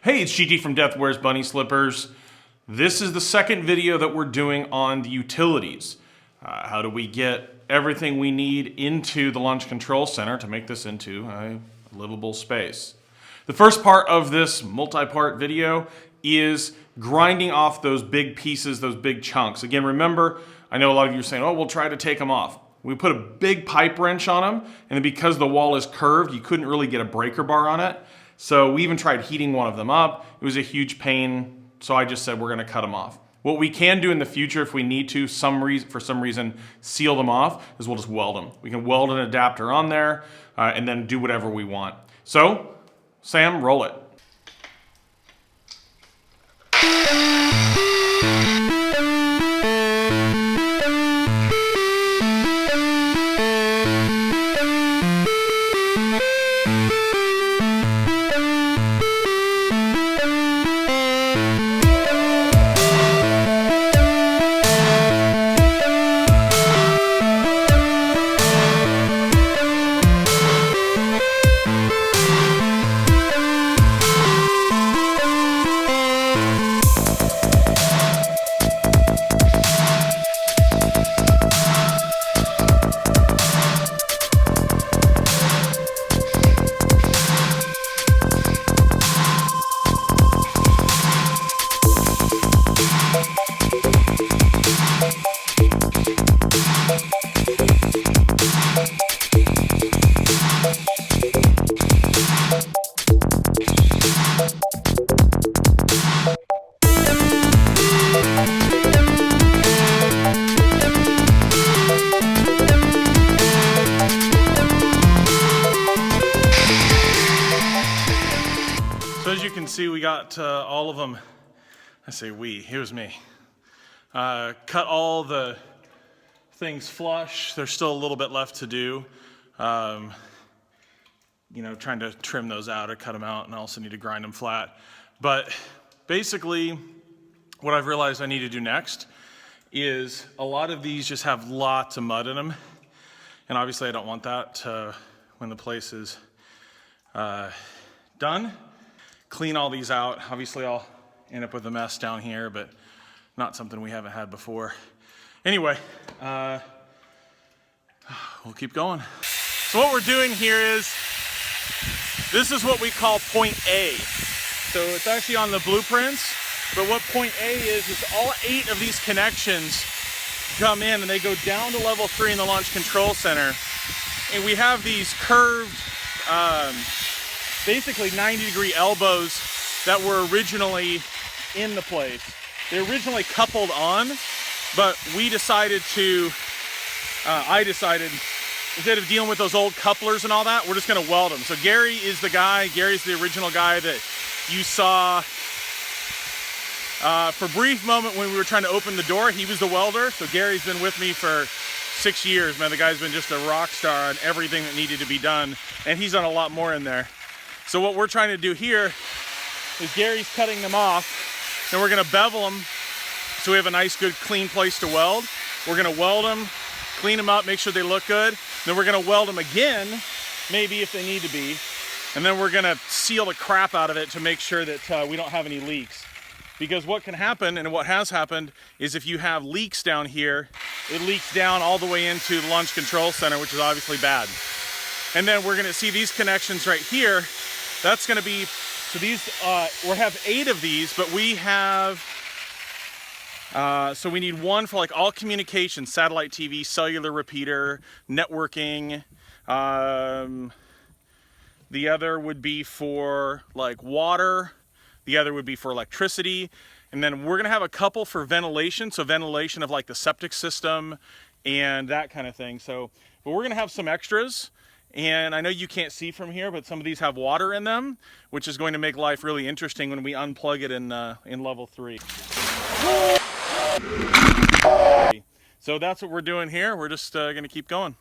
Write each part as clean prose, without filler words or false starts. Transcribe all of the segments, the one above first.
Hey, it's GT from Death Wears Bunny Slippers. This is the second video that we're doing on the utilities. How do we get everything we need into the launch control center to make this into a livable space? The first part of this multi-part video is grinding off those big pieces, those big chunks. Again, remember, I know a lot of you are saying, oh, we'll try to take them off. We put a big pipe wrench on them, and then because the wall is curved, you couldn't really get a breaker bar on it. So we even tried heating one of them up. It was a huge pain, so I just said we're gonna cut them off. What we can do in the future if we need to, for some reason, seal them off, is we'll just weld them. We can weld an adapter on there and then do whatever we want. So, Sam, roll it. So as you can see, we got all of them, I say we, it was me. Cut all the things flush. There's still a little bit left to do. You know, trying to trim those out or cut them out, and I also need to grind them flat. But basically, what I've realized I need to do next is a lot of these just have lots of mud in them. And obviously I don't want that when the place is done. Clean all these out. Obviously I'll end up with a mess down here, but not something we haven't had before. Anyway, we'll keep going. So what we're doing here is, this is what we call point A. So it's actually on the blueprints, but what point A is all 8 of these connections come in and they go down to level 3 in the launch control center. And we have these curved, basically 90-degree elbows that were originally in the place. They were originally coupled on, but we decided to, I decided, instead of dealing with those old couplers and all that, we're just gonna weld them. So Gary is the guy, Gary's the original guy that you saw for a brief moment when we were trying to open the door. He was the welder, so Gary's been with me for 6 years, man. The guy's been just a rock star on everything that needed to be done, and he's done a lot more in there. So what we're trying to do here is Gary's cutting them off, and we're gonna bevel them so we have a nice, good, clean place to weld. We're gonna weld them, clean them up, make sure they look good. Then we're gonna weld them again, maybe if they need to be. And then we're gonna seal the crap out of it to make sure that we don't have any leaks. Because what can happen, and what has happened, is if you have leaks down here, it leaks down all the way into the launch control center, which is obviously bad. And then we're gonna see these connections right here. That's gonna be, so these, we'll have 8 of these, but we have, so we need one for like all communication, satellite TV, cellular repeater, networking. The other would be for like water. The other would be for electricity. And then we're gonna have a couple for ventilation. So ventilation of like the septic system and that kind of thing. So, but we're gonna have some extras. And I know you can't see from here, but some of these have water in them, which is going to make life really interesting when we unplug it in level 3. So that's what we're doing here. We're just gonna keep going.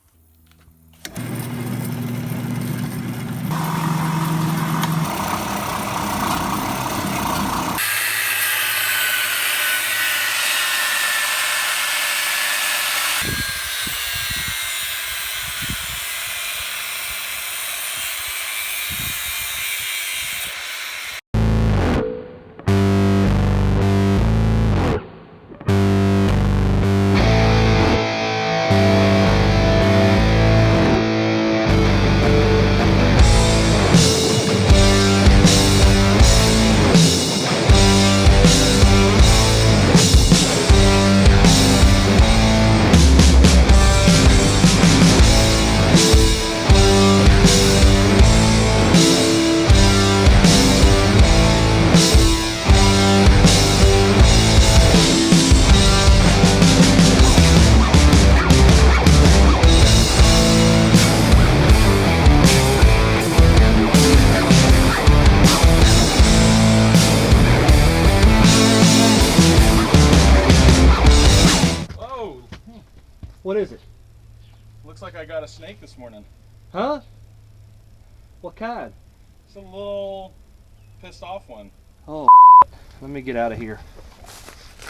I got a snake this morning. Huh? What kind? It's a little pissed off one. Oh, let me get out of here.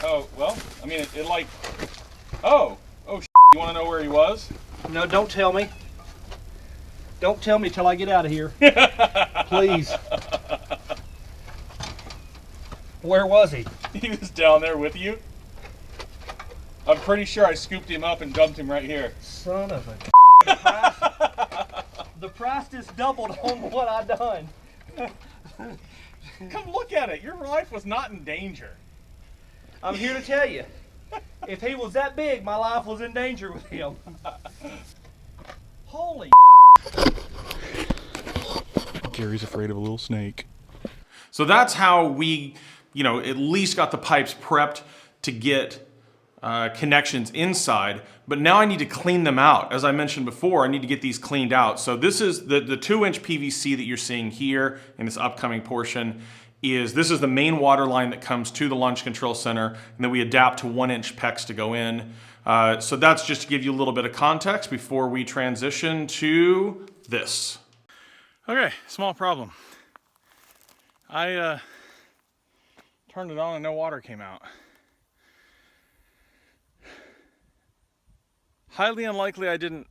Oh, well, I mean, it like, oh, you want to know where he was? No, don't tell me. Don't tell me till I get out of here. Please. Where was he? He was down there with you. I'm pretty sure I scooped him up and dumped him right here. Son of a price. The price just doubled on what I done. Come look at it. Your life was not in danger. I'm here to tell you, if he was that big, my life was in danger with him. Holy Gary's afraid of a little snake. So that's how we, at least got the pipes prepped to get connections inside, but now I need to clean them out. As I mentioned before, I need to get these cleaned out. So this is the 2-inch PVC that you're seeing here in this upcoming portion. This is the main water line that comes to the launch control center, and then we adapt to 1-inch PEX to go in. So that's just to give you a little bit of context before we transition to this. Okay, small problem. I turned it on and no water came out. Highly unlikely I didn't,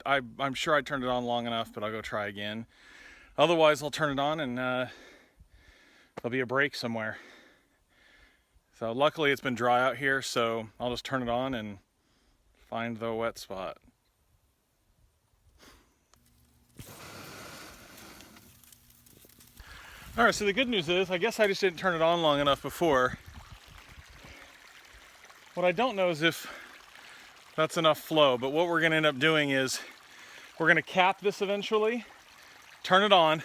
I'm sure I turned it on long enough, but I'll go try again. Otherwise, I'll turn it on and there'll be a break somewhere. So luckily it's been dry out here, so I'll just turn it on and find the wet spot. All right, so the good news is, I guess I just didn't turn it on long enough before. What I don't know is if that's enough flow, but what we're gonna end up doing is we're gonna cap this eventually, turn it on, and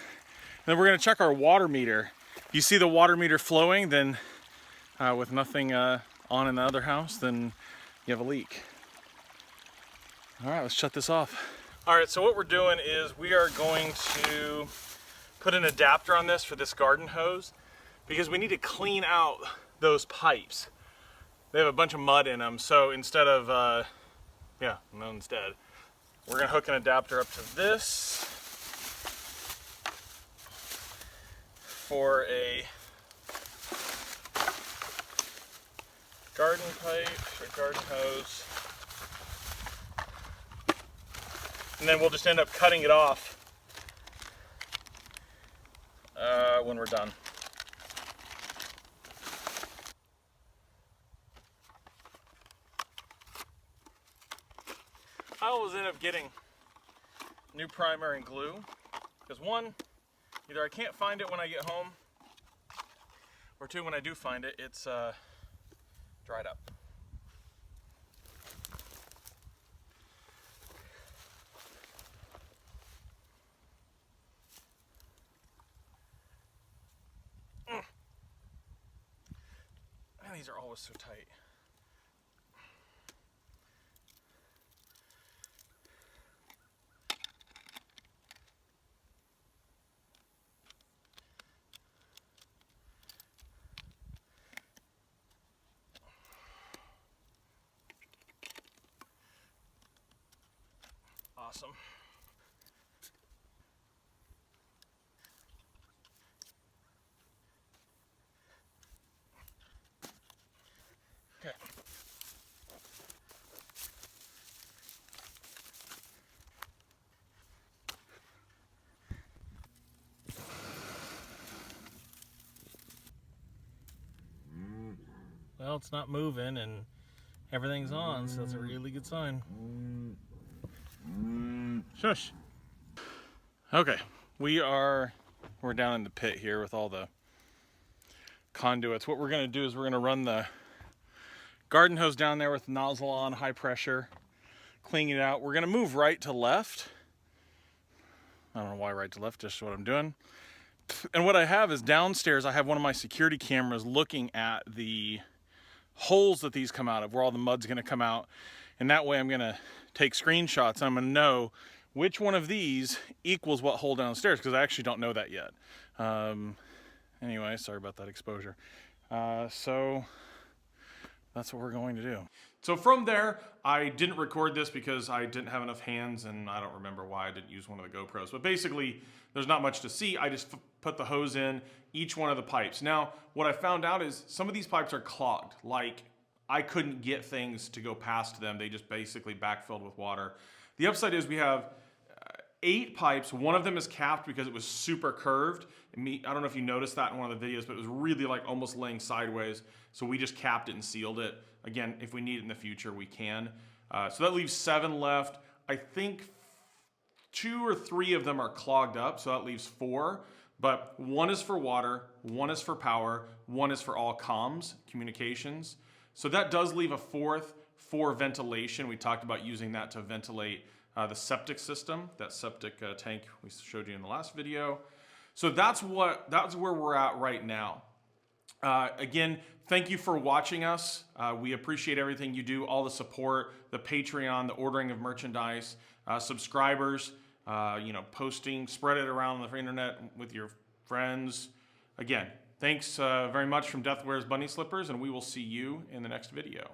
then we're gonna check our water meter. You see the water meter flowing, then with nothing on in the other house, then you have a leak. All right, let's shut this off. All right, so what we're doing is we are going to put an adapter on this for this garden hose because we need to clean out those pipes. They have a bunch of mud in them, so instead of, we're gonna hook an adapter up to this for a garden pipe or garden hose. And then we'll just end up cutting it off when we're done. I always end up getting new primer and glue because one, either I can't find it when I get home, or two, when I do find it, it's dried up. Man, these are always so tight. Awesome. Okay. Well, it's not moving and everything's on, so that's a really good sign. Shush. Okay, we're down in the pit here with all the conduits. What we're gonna do is we're gonna run the garden hose down there with the nozzle on, high pressure, clean it out. We're gonna move right to left. I don't know why right to left, just what I'm doing. And what I have is downstairs, I have one of my security cameras looking at the holes that these come out of, where all the mud's gonna come out. And that way I'm gonna take screenshots and I'm gonna know which one of these equals what hole downstairs, because I actually don't know that yet. Anyway, sorry about that exposure. So that's what we're going to do. So from there, I didn't record this because I didn't have enough hands, and I don't remember why I didn't use one of the GoPros. But basically, there's not much to see. I just put the hose in each one of the pipes. Now, what I found out is some of these pipes are clogged. Like, I couldn't get things to go past them. They just basically backfilled with water. The upside is we have 8 pipes. One of them is capped because it was super curved. I don't know if you noticed that in one of the videos, but it was really like almost laying sideways. So we just capped it and sealed it. Again, if we need it in the future, we can. So that leaves 7 left. I think 2 or 3 of them are clogged up, so that leaves 4. But 1 is for water, 1 is for power, 1 is for all comms, communications. So that does leave a 4th for ventilation. We talked about using that to ventilate the septic system, that septic tank we showed you in the last video. So that's where we're at right now. Again, thank you for watching us. We appreciate everything you do, all the support, the Patreon, the ordering of merchandise, subscribers, posting, spread it around the internet with your friends. Again, thanks very much from Death Wears Bunny Slippers, and we will see you in the next video.